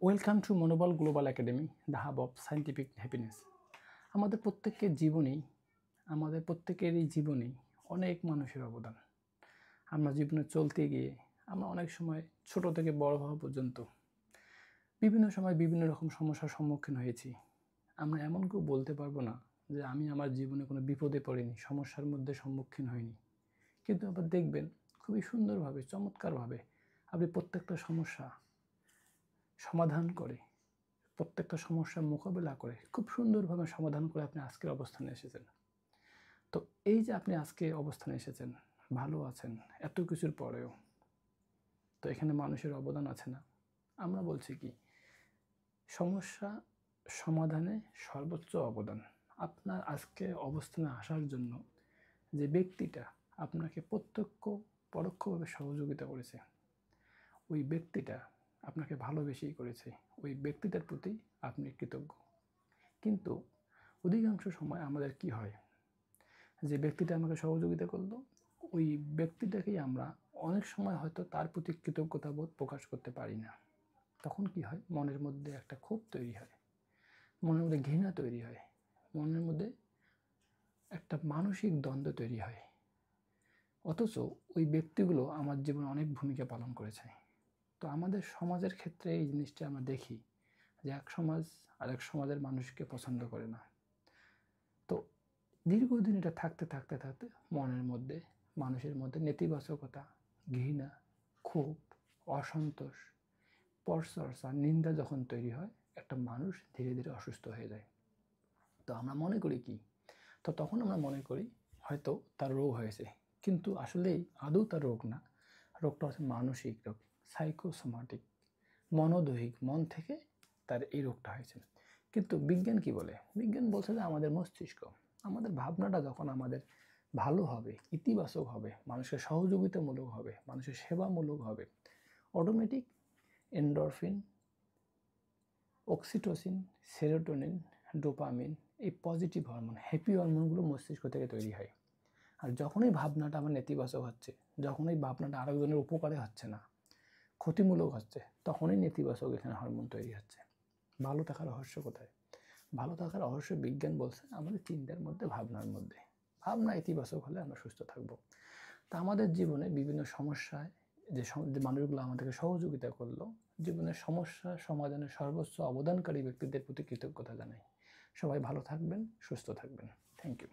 Welcome to মনোবল global academy, the hub of scientific happiness. আমাদের প্রত্যেকেরই জীবনেই অনেক মানুষের অবদান। আমরা জীবনে চলতে গিয়ে আমরা অনেক সময় ছোট থেকে বড় হওয়া পর্যন্ত বিভিন্ন সময় বিভিন্ন রকম সমস্যার সম্মুখীন হয়েছি। আমরা এমন কেউ বলতে পারবো না যে আমি আমার জীবনে কোনো বিপদে পড়িনি, সমস্যার মধ্যে সম্মুখীন হইনি। কিন্তু আবার দেখবেন খুবই সুন্দরভাবে, চমৎকারভাবে আপনি প্রত্যেকটা সমস্যা সমাধান করে, প্রত্যেকটা সমস্যার মোকাবেলা করে খুব সুন্দরভাবে সমাধান করে আপনি আজকের অবস্থানে এসেছেন। তো এই যে আপনি আজকে অবস্থানে এসেছেন, ভালো আছেন এত কিছুর পরেও, তো এখানে মানুষের অবদান আছে না? আমরা বলছি কি, সমস্যা সমাধানে সর্বোচ্চ অবদান। আপনার আজকে অবস্থানে আসার জন্য যে ব্যক্তিটা আপনাকে প্রত্যক্ষ পরোক্ষভাবে সহযোগিতা করেছে, ওই ব্যক্তিটা আপনাকে ভালোবেসেই করেছে, ওই ব্যক্তিটার প্রতি আপনি কৃতজ্ঞ। কিন্তু অধিকাংশ সময় আমাদের কি হয়, যে ব্যক্তিটা আমাকে সহযোগিতা করলো, ওই ব্যক্তিটাকেই আমরা অনেক সময় হয়তো তার প্রতি কৃতজ্ঞতাবোধ প্রকাশ করতে পারি না। তখন কি হয়, মনের মধ্যে একটা ক্ষোভ তৈরি হয়, মনের মধ্যে ঘৃণা তৈরি হয়, মনের মধ্যে একটা মানসিক দ্বন্দ্ব তৈরি হয়। অথচ ওই ব্যক্তিগুলো আমার জীবনে অনেক ভূমিকা পালন করেছে। তো আমাদের সমাজের ক্ষেত্রে এই জিনিসটা আমরা দেখি যে এক সমাজ আরেক সমাজের মানুষকে পছন্দ করে না। তো দীর্ঘদিন এটা থাকতে থাকতে থাকতে মনের মধ্যে, মানুষের মধ্যে নেতিবাচকতা, ঘৃণা, ক্ষোভ, অসন্তোষ, পরচর্চা, নিন্দা যখন তৈরি হয়, একটা মানুষ ধীরে ধীরে অসুস্থ হয়ে যায়। তো আমরা মনে করি কি, তো তখন আমরা মনে করি হয়তো তার রোগ হয়েছে, কিন্তু আসলেই আদৌ তার রোগ না। রোগটা হচ্ছে মানসিক রোগ, সাইকোসোমাটিক, মনোদৈহিক, মন থেকে তার এই রোগটা হয়েছে। কিন্তু বিজ্ঞান কি বলে? বিজ্ঞান বলছে যে আমাদের মস্তিষ্ক, আমাদের ভাবনাটা যখন আমাদের ভালো হবে, ইতিবাচক হবে, মানুষের সহযোগিতামূলক হবে, মানুষের সেবামূলক হবে, automatic endorphin, oxytocin, serotonin, dopamine, এই পজিটিভ হরমোন, হ্যাপি হরমোনগুলো মস্তিষ্ক থেকে তৈরি হয়। আর যখনই ভাবনাটা আমার নেতিবাচক হচ্ছে, যখনই ভাবনাটা আরেকজনের উপকারে হচ্ছে না, ক্ষতিমূলক হচ্ছে, তখনই নেতিবাচক এখানে হরমোন তৈরি হচ্ছে। ভালো থাকার রহস্য কোথায়? ভালো থাকার রহস্য বিজ্ঞান বলছে আমাদের চিন্তার মধ্যে, ভাবনার মধ্যে। ভাবনা ইতিবাচক হলে আমরা সুস্থ থাকবো। তা আমাদের জীবনে বিভিন্ন সমস্যায় যে মানুষগুলো আমাদেরকে সহযোগিতা করলো, জীবনের সমস্যা সমাধানের সর্বোচ্চ অবদানকারী ব্যক্তিদের প্রতি কৃতজ্ঞতা জানাই। সবাই ভালো থাকবেন, সুস্থ থাকবেন। Thank you.